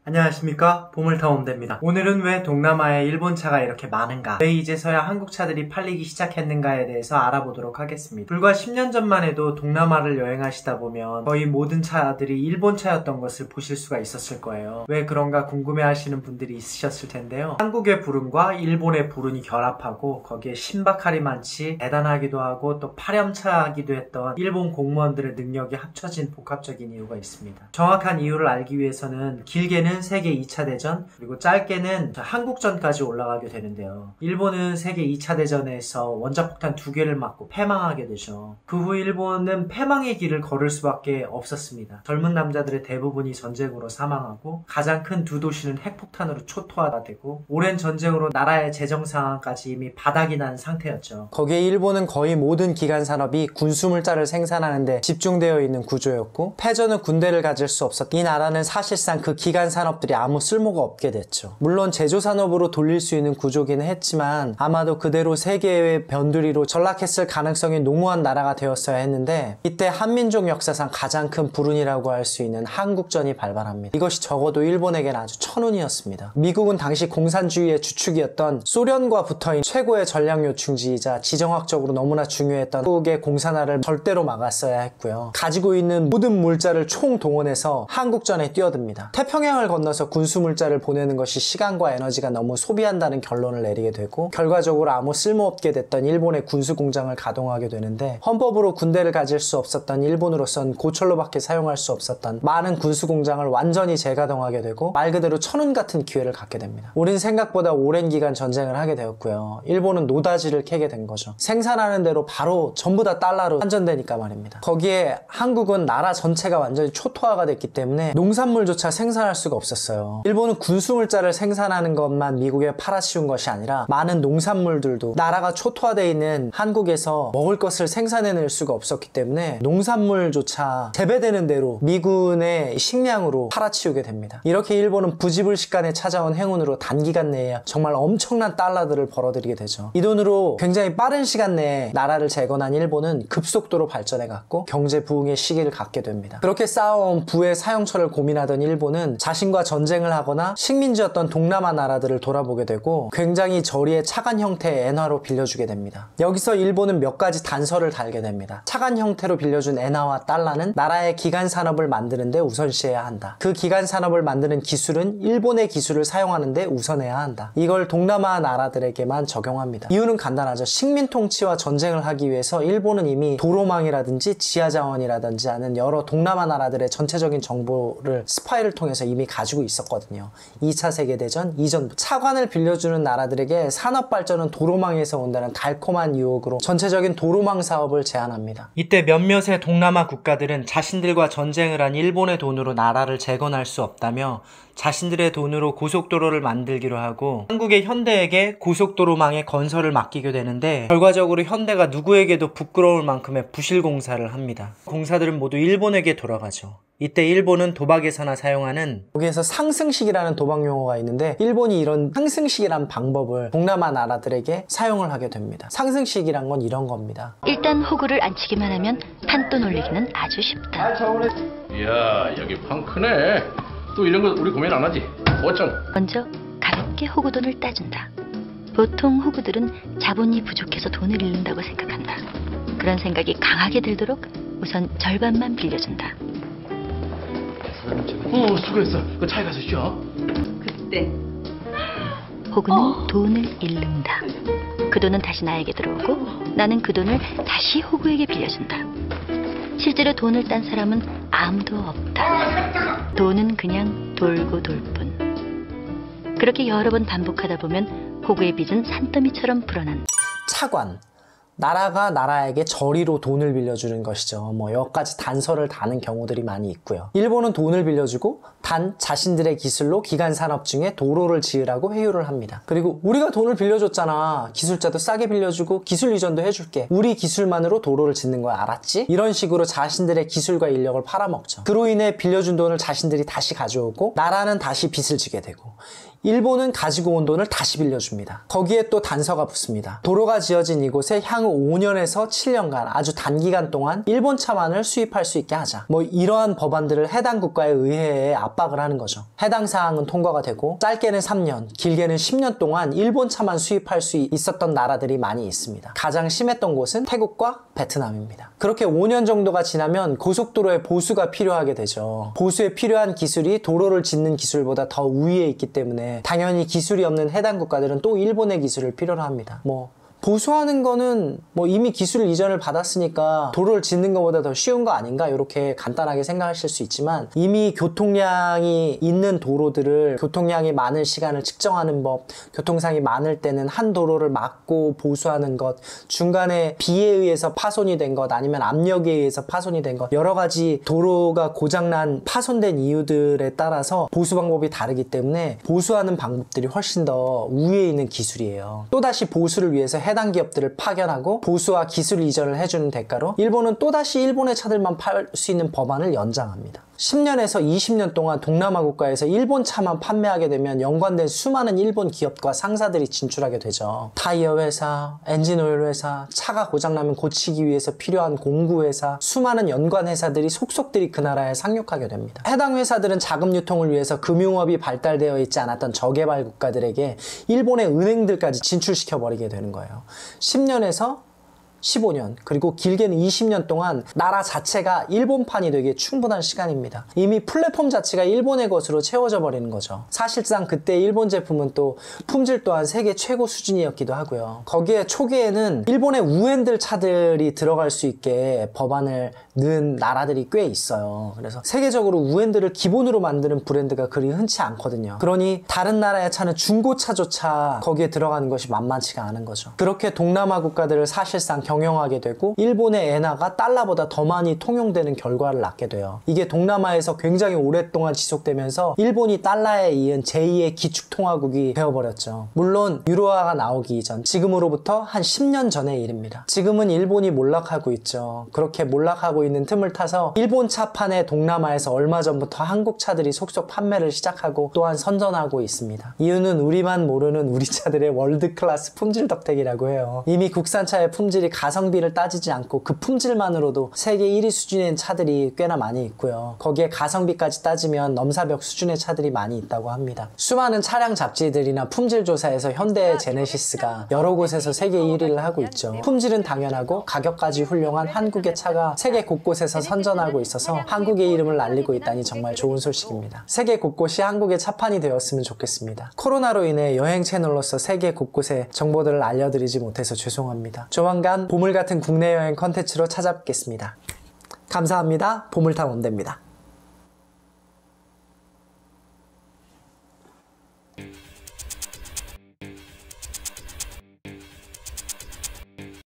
안녕하십니까, 보물탐험대입니다. 오늘은 왜 동남아에 일본차가 이렇게 많은가, 왜 이제서야 한국차들이 팔리기 시작했는가에 대해서 알아보도록 하겠습니다. 불과 10년 전만 해도 동남아를 여행하시다 보면 거의 모든 차들이 일본차였던 것을 보실 수가 있었을 거예요. 왜 그런가 궁금해하시는 분들이 있으셨을 텐데요. 한국의 불운과 일본의 불운이 결합하고 거기에 신박하리 많지 대단하기도 하고 또 파렴치하기도 했던 일본 공무원들의 능력이 합쳐진 복합적인 이유가 있습니다. 정확한 이유를 알기 위해서는 길게는 세계 2차 대전, 그리고 짧게는 한국전까지 올라가게 되는데요. 일본은 세계 2차 대전에서 원자폭탄 2개를 맞고 패망하게 되죠. 그 후 일본은 패망의 길을 걸을 수밖에 없었습니다. 젊은 남자들의 대부분이 전쟁으로 사망하고 가장 큰 두 도시는 핵폭탄으로 초토화가 되고 오랜 전쟁으로 나라의 재정 상황까지 이미 바닥이 난 상태였죠. 거기에 일본은 거의 모든 기간 산업이 군수물자를 생산하는 데 집중되어 있는 구조였고, 패전은 군대를 가질 수 없었. 이 나라는 사실상 그 기간 산업들이 아무 쓸모가 없게 됐죠. 물론 제조산업으로 돌릴 수 있는 구조기는 했지만 아마도 그대로 세계의 변두리로 전락했을 가능성이 농후한 나라가 되었어야 했는데, 이때 한민족 역사상 가장 큰 불운이라고 할 수 있는 한국전이 발발합니다. 이것이 적어도 일본에겐 아주 천운이었습니다. 미국은 당시 공산주의의 주축이었던 소련과 붙어있는 최고의 전략 요충지이자 지정학적으로 너무나 중요했던 한국의 공산화를 절대로 막았어야 했고요. 가지고 있는 모든 물자를 총동원해서 한국전에 뛰어듭니다. 태평양을 건너서 군수물자를 보내는 것이 시간과 에너지가 너무 소비한다는 결론을 내리게 되고, 결과적으로 아무 쓸모없게 됐던 일본의 군수공장을 가동하게 되는데, 헌법으로 군대를 가질 수 없었던 일본으로선 고철로밖에 사용할 수 없었던 많은 군수공장을 완전히 재가동하게 되고 말 그대로 천운 같은 기회를 갖게 됩니다. 우린 생각보다 오랜 기간 전쟁을 하게 되었고요. 일본은 노다지를 캐게 된 거죠. 생산하는 대로 바로 전부 다 달러로 환전되니까 말입니다. 거기에 한국은 나라 전체가 완전히 초토화가 됐기 때문에 농산물조차 생산할 수가 없었어요. 일본은 군수물자를 생산하는 것만 미국에 팔아치운 것이 아니라 많은 농산물들도 나라가 초토화되어 있는 한국에서 먹을 것을 생산해낼 수가 없었기 때문에 농산물조차 재배되는 대로 미군의 식량으로 팔아치우게 됩니다. 이렇게 일본은 부지불식간에 찾아온 행운으로 단기간 내에 정말 엄청난 달러들을 벌어들이게 되죠. 이 돈으로 굉장히 빠른 시간 내에 나라를 재건한 일본은 급속도로 발전해갔고 경제 부흥의 시기를 갖게 됩니다. 그렇게 쌓아온 부의 사용처를 고민하던 일본은 자신과 전쟁을 하거나 식민지였던 동남아 나라들을 돌아보게 되고 굉장히 저리의 차관 형태의 엔화로 빌려주게 됩니다. 여기서 일본은 몇 가지 단서를 달게 됩니다. 차관 형태로 빌려준 엔화와 달러는 나라의 기간 산업을 만드는데 우선시해야 한다. 그 기간 산업을 만드는 기술은 일본의 기술을 사용하는데 우선해야 한다. 이걸 동남아 나라들에게만 적용합니다. 이유는 간단하죠. 식민 통치와 전쟁을 하기 위해서 일본은 이미 도로망이라든지 지하자원이라든지 하는 여러 동남아 나라들의 전체적인 정보를 스파이를 통해서 이미 가지고 있었거든요. 2차 세계대전 이전부터. 차관을 빌려주는 나라들에게 산업발전은 도로망에서 온다는 달콤한 유혹으로 전체적인 도로망 사업을 제안합니다. 이때 몇몇의 동남아 국가들은 자신들과 전쟁을 한 일본의 돈으로 나라를 재건할 수 없다며 자신들의 돈으로 고속도로를 만들기로 하고 한국의 현대에게 고속도로망의 건설을 맡기게 되는데, 결과적으로 현대가 누구에게도 부끄러울 만큼의 부실공사를 합니다. 공사들은 모두 일본에게 돌아가죠. 이때 일본은 도박에서나 사용하는, 여기에서 상승식이라는 도박 용어가 있는데, 일본이 이런 상승식이란 방법을 동남아 나라들에게 사용을 하게 됩니다. 상승식이란 건 이런 겁니다. 일단 호구를 안 치기만 하면 판돈 올리기는 아주 쉽다. 이야, 여기 판 크네. 또 이런 거 우리 고민 안 하지? 5천. 먼저 가볍게 호구돈을 따준다. 보통 호구들은 자본이 부족해서 돈을 잃는다고 생각한다. 그런 생각이 강하게 들도록 우선 절반만 빌려준다. 수고했어. 그 차에 가서 쉬어. 그때 호구는 돈을 잃는다. 그 돈은 다시 나에게 들어오고 나는 그 돈을 다시 호구에게 빌려준다. 실제로 돈을 딴 사람은 아무도 없다. 돈은 그냥 돌고 돌 뿐. 그렇게 여러 번 반복하다 보면 호구의 빚은 산더미처럼 불어난다. 차관. 나라가 나라에게 저리로 돈을 빌려주는 것이죠. 여러 가지 단서를 다는 경우들이 많이 있고요. 일본은 돈을 빌려주고 단 자신들의 기술로 기간 산업 중에 도로를 지으라고 회유를 합니다. 그리고 우리가 돈을 빌려줬잖아. 기술자도 싸게 빌려주고 기술 이전도 해줄게. 우리 기술만으로 도로를 짓는 거야. 알았지? 이런 식으로 자신들의 기술과 인력을 팔아먹죠. 그로 인해 빌려준 돈을 자신들이 다시 가져오고 나라는 다시 빚을 지게 되고, 일본은 가지고 온 돈을 다시 빌려줍니다. 거기에 또 단서가 붙습니다. 도로가 지어진 이곳에 향후 5년에서 7년간 아주 단기간 동안 일본 차만을 수입할 수 있게 하자. 뭐 이러한 법안들을 해당 국가의 의회에 압박을 하는 거죠. 해당 사항은 통과가 되고 짧게는 3년, 길게는 10년 동안 일본 차만 수입할 수 있었던 나라들이 많이 있습니다. 가장 심했던 곳은 태국과 베트남입니다. 그렇게 5년 정도가 지나면 고속도로에 보수가 필요하게 되죠. 보수에 필요한 기술이 도로를 짓는 기술보다 더 우위에 있기 때문에 당연히 기술이 없는 해당 국가들은 또 일본의 기술을 필요로 합니다. 보수하는 거는 이미 기술 이전을 받았으니까 도로를 짓는 것보다 더 쉬운 거 아닌가 이렇게 간단하게 생각하실 수 있지만 이미 교통량이 있는 도로들을 교통량이 많은 시간을 측정하는 법, 교통상이 많을 때는 한 도로를 막고 보수하는 것, 중간에 비에 의해서 파손이 된 것 아니면 압력에 의해서 파손이 된 것, 여러 가지 도로가 고장난 파손된 이유들에 따라서 보수 방법이 다르기 때문에 보수하는 방법들이 훨씬 더 우위에 있는 기술이에요. 또다시 보수를 위해서 해당 기업들을 파견하고 보수와 기술 이전을 해주는 대가로 일본은 또다시 일본의 차들만 팔 수 있는 법안을 연장합니다. 10년에서 20년 동안 동남아 국가에서 일본 차만 판매하게 되면 연관된 수많은 일본 기업과 상사들이 진출하게 되죠. 타이어 회사, 엔진 오일 회사, 차가 고장나면 고치기 위해서 필요한 공구 회사, 수많은 연관 회사들이 속속들이 그 나라에 상륙하게 됩니다. 해당 회사들은 자금 유통을 위해서 금융업이 발달되어 있지 않았던 저개발 국가들에게 일본의 은행들까지 진출시켜 버리게 되는 거예요. 10년에서 15년 그리고 길게는 20년 동안 나라 자체가 일본판이 되기에 충분한 시간입니다. 이미 플랫폼 자체가 일본의 것으로 채워져 버리는 거죠. 사실상 그때 일본 제품은 또 품질 또한 세계 최고 수준이었기도 하고요. 거기에 초기에는 일본의 우엔들 차들이 들어갈 수 있게 법안을 넣은 나라들이 꽤 있어요. 그래서 세계적으로 우엔들을 기본으로 만드는 브랜드가 그리 흔치 않거든요. 그러니 다른 나라의 차는 중고차조차 거기에 들어가는 것이 만만치가 않은 거죠. 그렇게 동남아 국가들을 사실상 경영하게 되고 일본의 엔화가 달러보다 더 많이 통용되는 결과를 낳게 돼요. 이게 동남아에서 굉장히 오랫동안 지속되면서 일본이 달러에 이은 제2의 기축통화국이 되어버렸죠. 물론 유로화가 나오기 이전, 지금으로부터 한 10년 전의 일입니다. 지금은 일본이 몰락하고 있죠. 그렇게 몰락하고 있는 틈을 타서 일본 차판에 동남아에서 얼마 전부터 한국 차들이 속속 판매를 시작하고 또한 선전하고 있습니다. 이유는 우리만 모르는 우리 차들의 월드클래스 품질 덕택이라고 해요. 이미 국산차의 품질이 가성비를 따지지 않고 그 품질만으로도 세계 1위 수준의 차들이 꽤나 많이 있고요. 거기에 가성비까지 따지면 넘사벽 수준의 차들이 많이 있다고 합니다. 수많은 차량 잡지들이나 품질 조사에서 현대의 제네시스가 여러 곳에서 세계 1위를 하고 있죠. 품질은 당연하고 가격까지 훌륭한 한국의 차가 세계 곳곳에서 선전하고 있어서 한국의 이름을 알리고 있다니 정말 좋은 소식입니다. 세계 곳곳이 한국의 차판이 되었으면 좋겠습니다. 코로나로 인해 여행 채널로서 세계 곳곳의 정보들을 알려드리지 못해서 죄송합니다. 조만간 보물 같은 국내 여행 컨텐츠로 찾아뵙겠습니다. 감사합니다. 보물탐험대입니다.